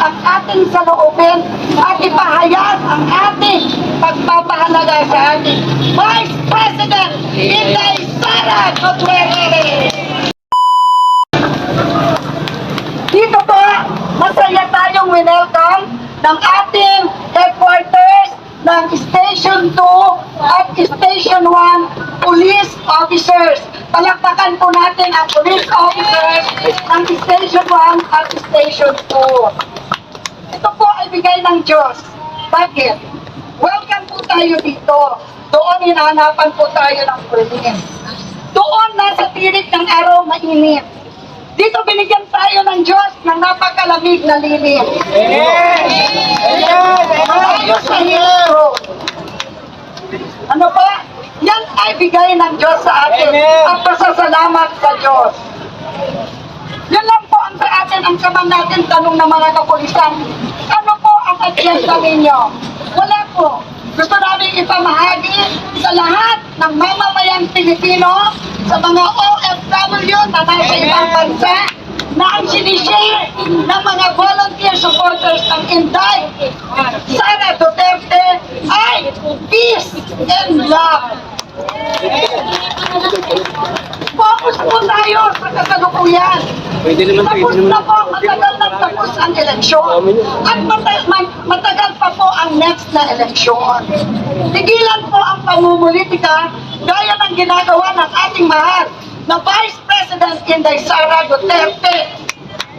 ang ating saloobin at ipahayag ang ating pagpapahalaga sa ating Vice President Inday Sara Duterte. Dito po, masaya tayong welcome ng ating headquarters ng Station 2 at Station 1 police officers. Palakpakan po natin ang police officers ng Station 1 at Station 2. Ito po ay bigay ng Diyos. Bakit? Welcome po tayo dito. Doon hinahanapan po tayo ng permit. Doon nasa tirik ng araw mainit. Dito binigyan tayo ng Diyos ng napakalamig na lilim. Malayo sa hero. Ano ba? Yan ay bigay ng Diyos sa atin. At pasasalamat sa Diyos. Yan lang po ang sa atin, ang kaman natin tanong ng mga kapulisan. Ano po ang agenda ninyo? Wala po. Gusto namin ipamahagi sa lahat ng mamamayang Pilipino, sa mga OFW na nasa ibang bansa, na ang sinishare ng mga volunteer supporters ng Inday Sara Duterte ay peace and love. Focus po tayo sa kasalukuyan. Tapos na po, matagal na tapos ang eleksyon. At matagal pa po ang next na eleksyon. Tigilan po ang pamumulitika gaya ng ginagawa ng ating mahal na Vice President Inday Sara Duterte.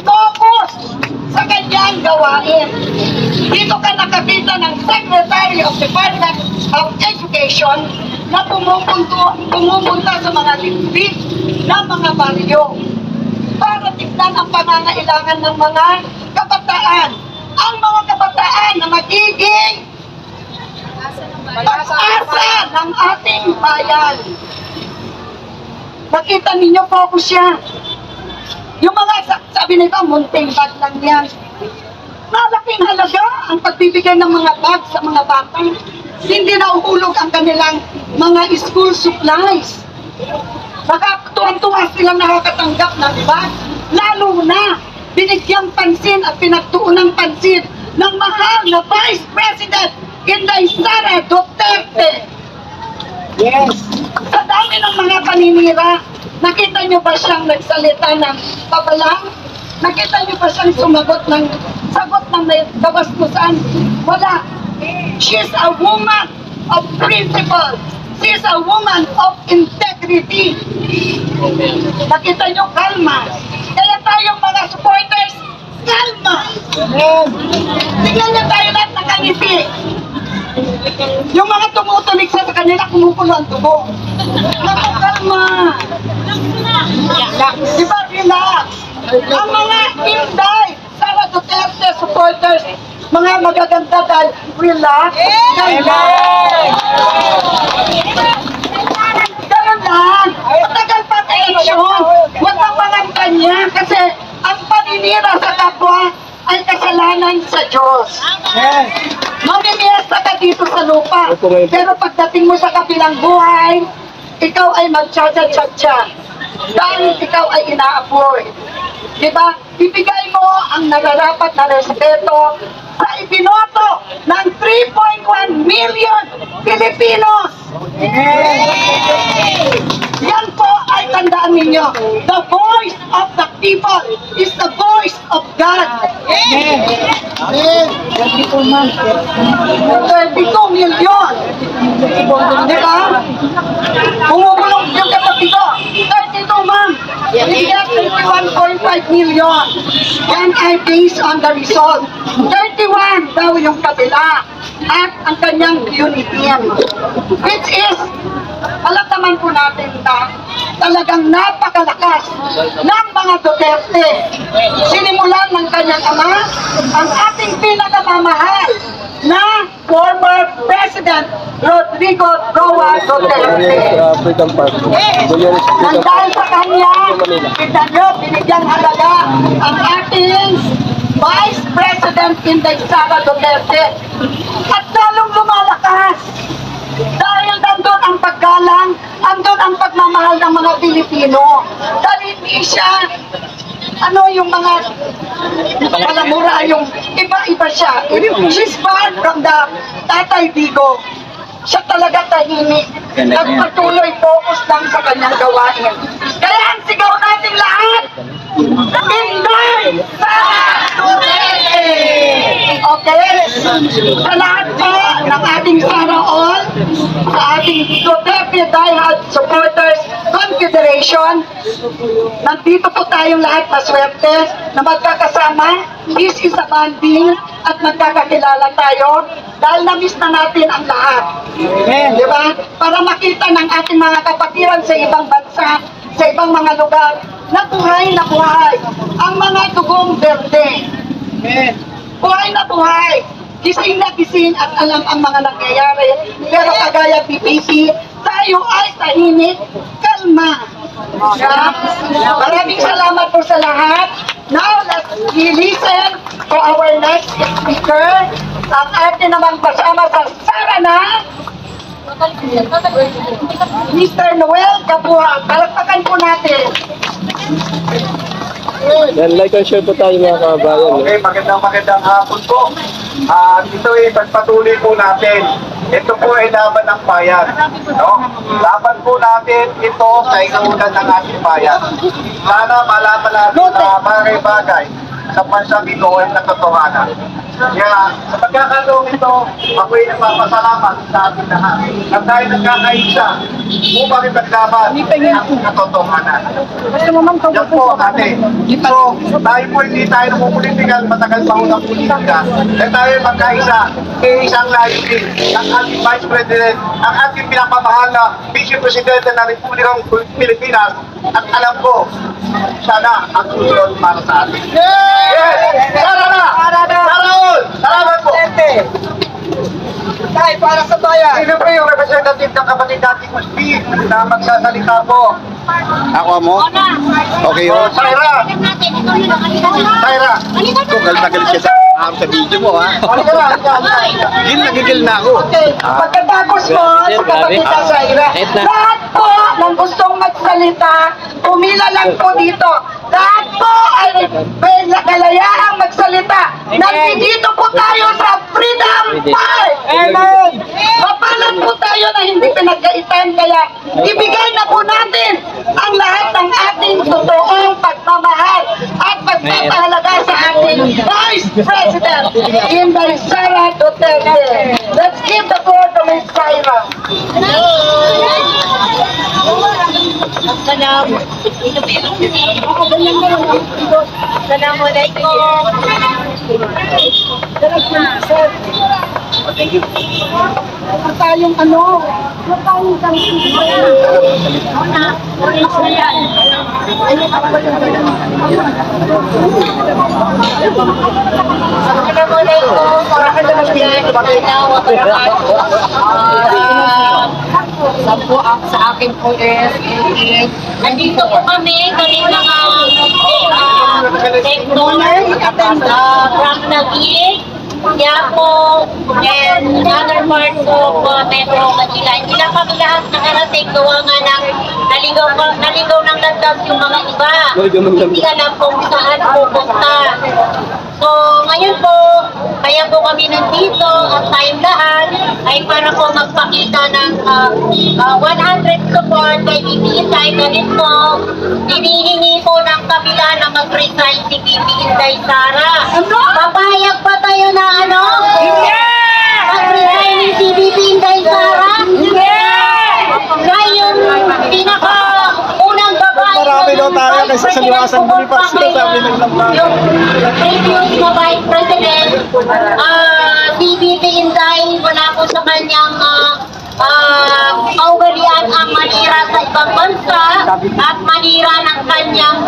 Focus sa kanyang gawain. Dito ka nakakita ng Secretary of Department of Education na pumupunta sa mga limbit ng mga baryo para tignan ang pangangailangan ng mga kabataan. Ang mga kabataan na magiging pag-asa ng ating bayan. Nakita ninyo po siya. Yung mga sabi nila, munting bag lang yan. Malaking halaga ang pagbibigay ng mga bag sa mga bata. Hindi nauhulog ang kanilang mga school supplies. Nakatuwan-tuwa silang nakakatanggap ng bag. Lalo na, binigyang pansin at pinagtuunang pansin ng mahal na Vice President Inday Sara Duterte. Yes. Sa dami ng mga paninira, nakita nyo ba siyang nagsalita ng pabalang? Nakita nyo ba siyang sumagot ng sagot ng may kabastusan? Wala. She's a woman of principle. She's a woman of integrity. Nakita nyo, kalma. Kaya tayong mga supporters, kalma. Tingnan nyo tayo lahat nakangiti. Yung mga tumutulig sa kanila, kumukulo ang tubo. Naku, kalma. Diba, relax. Ang mga Inday Sara Duterte supporters, mga magaganda dahil relax. Kalma. Ganun lang. Matagal pa ang eleksyon. Huwag ang mga kanya kasi ang paninira sa kapwa ay kasalanan sa Diyos. Mamimiesta ka dito sa lupa. Pero pagdating mo sa kabilang buhay, ikaw ay magtsatsa-tsatsa. Dahil ikaw ay ina-avoid. Diba? Ibigay mo ang nararapat na respeto sa ibinoto ng 3.1 million Filipinos. Yan po ay tandaan ninyo. The voice of the people is the voice of God. 32 million. Diba? Bumubulong yung katabi ko. 32, ma'am. Bigyan 31.5 million. Yan ay based on the result. 31 daw yung kabila. At ang kanyang unit team. Which is, alam naman po natin na talagang napakalakas ng mga Duterte. Sinimulan ng kanyang ama ang ating pinakamamahal na former President Rodrigo Roa Duterte. Nang dahil sa kanya, kita nyo, binigyang halaga ang ating Vice President Inday Sara Duterte. At lalong lumalakas. Dahil nandun ang paggalang, andun ang pagmamahal ng mga Pilipino. Dahil hindi siya ano yung mga palamura, yung iba-iba siya. She's far from the Tatay Digo. Siya talaga tahimik at patuloy focus lang sa kanyang gawain. Kaya ang sigaw nating lahat, Inday Sara Duterte! Okay? Sa lahat po ng ating Sara All, sa ating Duterte Diehard Supporters Confederation, nandito po tayong lahat maswerte na magkakasama. This is a bonding at magkakakilala tayo dahil na-miss na natin ang lahat. Di ba? Para makita ng ating mga kapatiran sa ibang bansa, sa ibang mga lugar, na buhay ang mga dugong berde. Buhay na buhay. Gising na gising at alam ang mga nangyayari. Pero kagaya PPP, tayo ay tahimik, kalma. Maraming salamat po sa lahat. Now, let's listen to our next speaker. Ang ating namang kasama sa Sarana, Mr. Noel Cabuha. Palakpakan po natin. Yan, like and share po tayo mga kabayan. Okay, magandang hapon po. Ito ay pagpatuloy po natin. Ito po ay laban ng bayan. No? Laban po natin ito sa inuulan ng ating bayan. Sana malaman natin na bagay-bagay sa bansang ito ay natotohanan. Kaya sa pagkakataong ito, ako'y nagpapasalamat sa ating lahat. At dahil nagkakaisa, upang ipaglaban ang katotohanan. Yan po, ate. So, tayo po hindi tayo namumulitikal, matagal pa unang politika. Kaya tayo magkaisa, isang layunin, ang ating Vice President, ang ating pinapamahal na Vice Presidente ng Republikang Pilipinas, at alam ko, sana ang susunod para sa atin. Yes! Sana na! Sana all! Salamat po! Tay, para sa bayan. Sino po yung representative ng kapatid natin Muspi na magsasalita po? Ako mo? Okay yun. Saira! Saira! Galit na galit siya sa araw sa video mo ha. Halika na, halika. Gil na gigil na ako. Okay, pagkatapos po sa kapatid na Saira, lahat po ng gustong magsalita, pumila lang po dito. Lahat po ay may kalayaang magsalita. Nandito po tayo sa Freedom Park! Amen! Mapalan po tayo na hindi pinagkaitan, kaya ibigay na po natin ang lahat ng ating totoong pagmamahal at pagpapahalaga sa ating Vice President, Inday Sara Duterte. Let's give the floor to Ms. Saira. Assalamualaikum. Huwag tayong Sa akin po is nandito po kami mga tech donors from Naguig, Quiapo, and other parts of Metro Manila. Hindi lang kami lahat nakarating gawa nga ng naligaw ng landas yung mga iba. Hindi alam kung saan pupunta. So, ngayon po, kaya po kami nandito at tayong lahat ay para po magpakita ng 100 support kay BP Inday. Ganit po, hinihingi po ng kabila na mag-resign si BP Inday Sara. Papayag pa tayo na mag-resign si BP Inday Sara? Siya yung pinaka-unang babae. Marami daw tayo kasi sa liwasan Boniface ko sabi ng lamang. Yung previous na Vice President, si BP Inday, wala po sa kanyang kaugalian ang manira sa ibang bansa at manira ng kanyang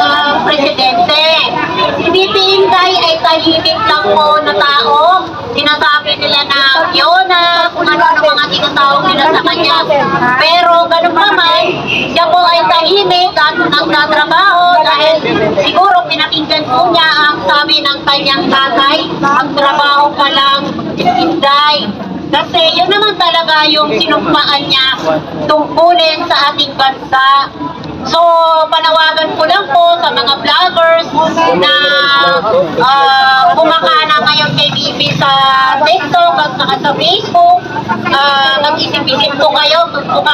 presidente. Si BP Inday ay tahimik lang po na tao. Sinasabi nila na Fiona, kung ano mga tinatawag nila sa kanya. Pero ganun naman, siya po ay tahimik at nagtatrabaho dahil siguro pinakinggan po niya ang sabi ng kanyang tatay, ang trabaho pa lang Inday. Kasi yun naman talaga yung sinumpaan niya tungkulin sa ating bansa. So, panawagan ko lang po sa mga vloggers na kumakana ngayon kay Bibi sa TikTok at saka sa Facebook. Mag-isip-isip po kayo kung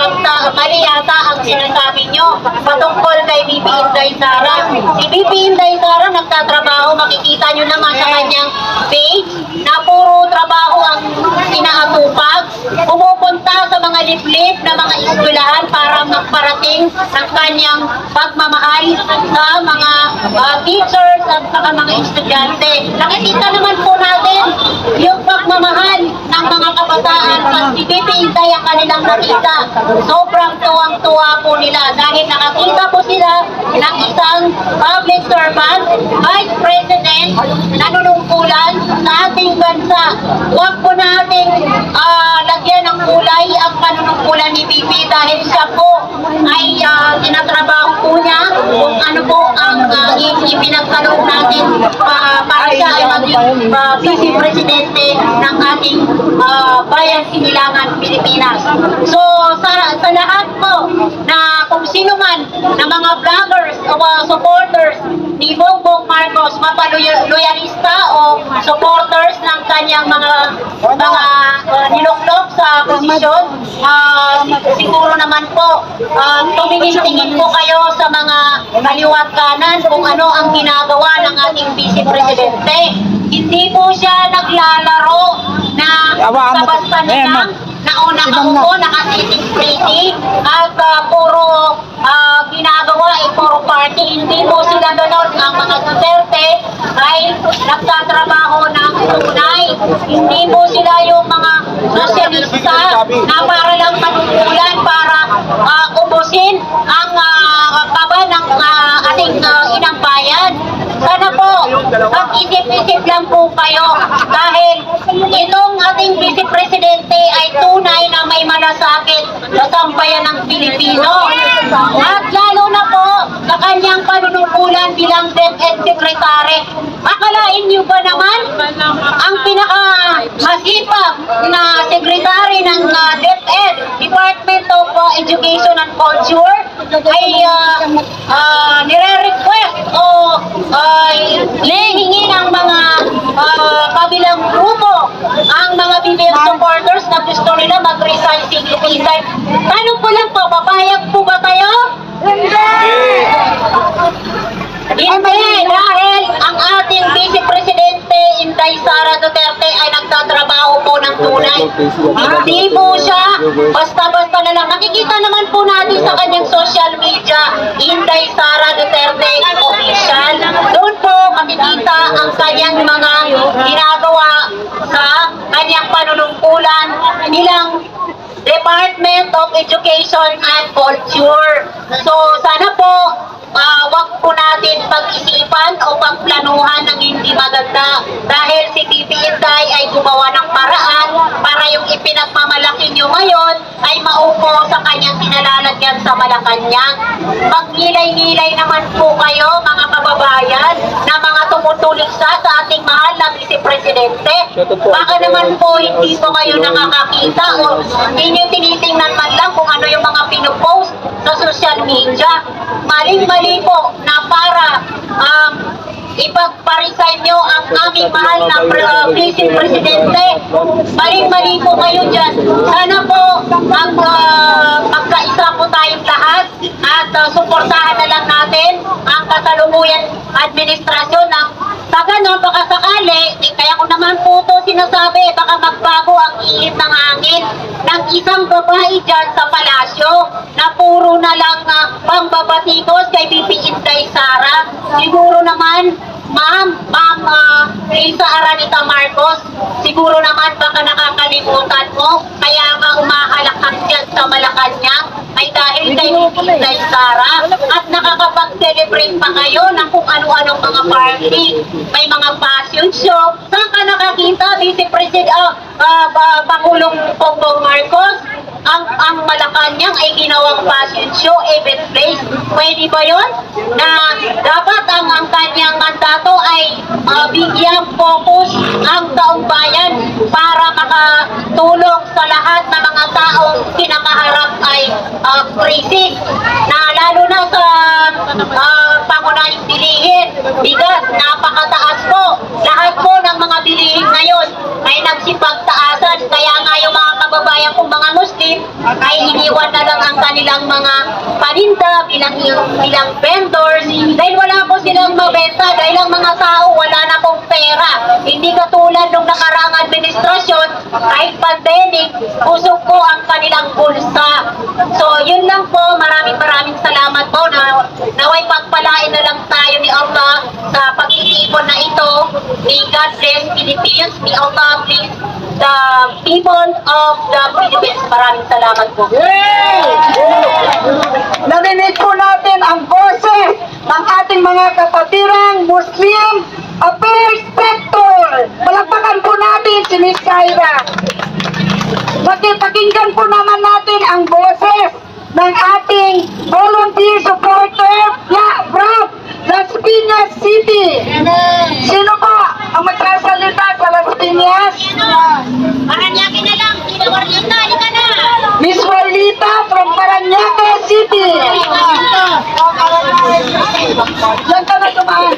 mali yata ang sinasabi nyo patungkol kay Bibi Inday Sara. Si Bibi Inday Sara nagtatrabaho, makikita nyo naman sa kanyang page na puro trabaho ang inaatupag. Pumupunta sa mga liblib na mga eskwelahan para magparating ng kanyang pagmamahal sa mga teachers at saka mga estudyante. Nakikita naman po natin yung pagmamahal ng mga kabataan at si Bibi Inday ang kanilang nakita. Sobrang tuwang-tuwa po nila dahil nakakita po sila ng isang public servant, vice president, nanunungkulan sa ating bansa. Huwag po nating lagyan ng kulay ang panunungkulan ni Bibi dahil siya po ay tinatrabaho po niya kung ano po ang ipinagkaloob natin para siya ay maging vice presidente ng ating bayan Sinilangan, Pilipinas. So sa lahat po na kung sino man na mga vloggers o supporters ni Bongbong Marcos, mapaloyalista o supporters ng kanyang mga niluklok sa posisyon, siguro naman po tumingin-tingin po kayo sa mga kaliwat kanan kung ano ang ginagawa ng ating Vice Presidente. Hindi po siya naglalaro na basta na lang nauna ako, nakasiting pretty at puro ginagawa puro party. Hindi po sila ganon. Ang mga Duterte ay nagtatrabaho ng tunay. Hindi po sila yung mga sosyalista na para lang manungkulan para ubusin ang kaba ng ating inang bayan. Sana po, mag-isip-isip lang po kayo dahil itong ating Vice Presidente ay tunay na may malasakit sa sambayan ng Pilipino. At lalo na po sa kanyang panunungkulan bilang DepEd Secretary. Akalain niyo ba naman ang pinaka-masipag na Secretary ng DepEd, Department of Education and Culture, ay nire-request o hihingi ng mga kabilang grupo ang mga BBM supporters na gusto nila mag-resign significant. Tanong ko lang po, papayag po ba kayo? Hindi, dahil ang ating Vice Presidente Inday Sara Duterte ay nagtatrabaho po ng tunay. Hindi po siya basta-basta na lang. Nakikita naman po natin sa kanyang social media, Inday Sara Duterte Official. Doon po makikita ang kanyang mga ginagawa sa kanyang panunungkulan bilang Department of Education and Culture. So sana po wag po natin pag-isipan o pagplanuhan ng hindi maganda dahil si Bibi Inday ay gumawa ng paraan para yung ipinagmamalaki nyo ngayon ay maupo sa kanyang sinalalagyan sa Malacanang. Magnilay-ngilay naman po kayo mga kababayan na mga tumutuliksa sa ating mahal na Vice Presidente. Baka naman po hindi po kayo nakakakita o hindi nyo tinitingnan man lang kung ano yung mga pinupost sa social media. Maling-mali po na para ipagparesign nyo ang aming mahal na Vice Presidente. Maling-mali po kayo dyan. Sana po magkaisa po tayong lahat at suportahan na lang natin ang kasalukuyan administrasyon ng sa ganon, baka sakali, kaya ko naman po ito sinasabi, baka magbago ang ihip ng hangin ng isang babae dyan sa palasyo na puro na lang pangbabatikos kay Bibi Inday Sara. Siguro naman, Ma'am Elsa Araneta Marcos, siguro naman baka nakakalimutan mo, kaya ka umahalakak dyan sa Malacanang ay dahil kay Bibi Inday Sara at nakakapag-celebrate pa kayo ng kung ano-anong mga party. May mga fashion show. Saan ka nakakita, Vice President, Pangulong Bongbong Marcos? Ang Malacanang ay ginawang fashion show, event place. Pwede ba yun? Na dapat ang kanyang mandato ay bigyan focus ang taong bayan para makatulong sa lahat ng mga taong kinakaharap ay crisis na lalo na sa pangunahing bilihin. Bigas, napakataas po. Lahat po ng mga bilihin ngayon ay nagsipagtaasan. Kaya nga yung mga kababayan kong mga Muslim ay iniwan na lang ang kanilang mga paninda bilang vendors. Dahil wala po silang mabenta. Dahil ang mga tao wala na pong pera. Hindi katulad nung nakaraang administrasyon, kahit pandemic, busog po ang kanilang bulsa. So, yun lang po. Maraming salamat po na naway pagpalain na lang tayo ni Allah sa pag-iipon na ito. May God bless Philippines. May Allah bless the people of the Philippines. Maraming salamat po. Narinig po natin ang boses ng ating mga kapatirang Muslim Affairs Sector. Palakpakan po natin si Miss Kyra. Pakinggan po naman natin ang boses ng ating volunteer supporter from Las Piñas City. Sino po ang magsasalita sa Las Piñas? Paranaque na lang. Warlita, halika na. Miss Warlita from Paranaque City. Diyan ka na tumaan.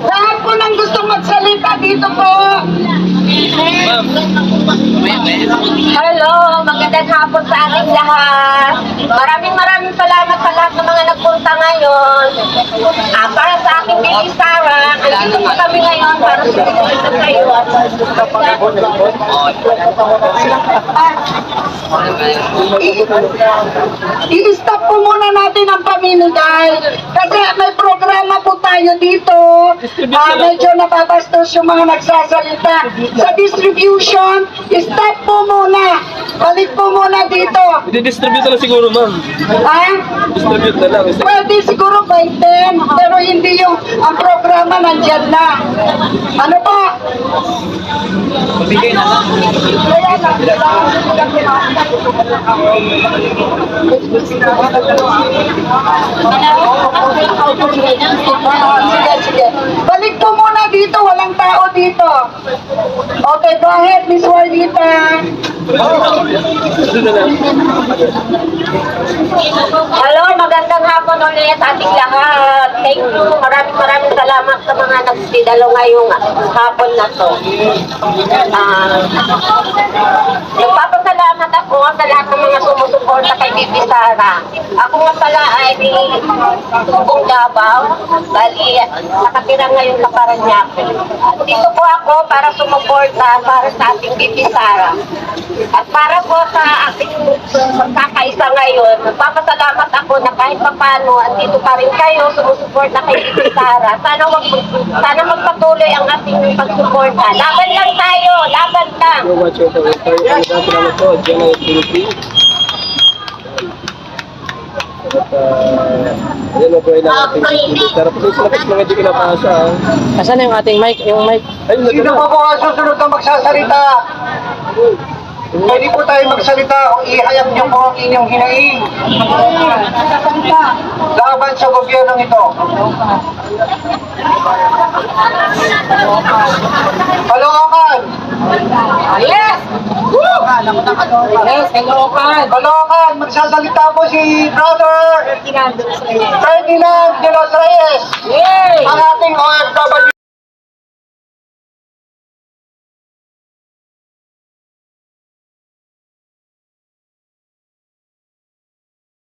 Lahat po ng gustong magsalita dito po. Hello, magandang hapon sa ating lahat. Maraming salamat sa lahat ng mga nagpunta ngayon. Para sa aking baby Sarah, andito po kami ngayon para sumunod kayo. I-stop po muna natin ang pamimigay kasi may programa po tayo dito. Medyo nababastos yung mga nagsasalita. Sa distribution, stop po muna. Balik po muna dito. I-distribute na lang siguro, ma'am. Ha? Distribute na lang. Pwede siguro by 10, pero hindi yung ang programa nandyan na. Ano pa? Pabigay na lang. Kaya sige. Balik po muna dito, walang tao dito. Okay, go ahead, Miss Warlita. Hello, magandang hapon ulit sa ating lahat. Thank you. Maraming salamat sa mga nagsidalo ngayong hapon na to. Nagpapasalamat ako sa lahat ng mga sumusuporta kay Bibi Sara. Ako nga pala ay Tugong Davao. Bali, nakatira ngayon sa Paranaque. Dito po ako para sumuporta para sa ating Bibi Sara. At para po sa ating magkakaisa ngayon, nagpapasalamat ako na kahit papano at dito pa rin kayo sumusuporta kay Bibi Sara. Sana magpatuloy ang ating pagsuporta. Laban lang tayo, laban lang. Watch out for salamat po. Diyan ang Philippines. At yan po ay natin. Sarap po sa labas mga di ko napasa. Asan na yung ating mic? Yung mic. Ayun, Sino po po ang susunod na magsasalita? Pwede po tayo magsalita kung ihayag niyo po ang inyong hinaing. Laban sa gobyernong ito. Caloocan! Yes! Yes, Caloocan. Caloocan! Magsasalita po si Brother Ferdinand de los Reyes, Yay! ang ating OFW.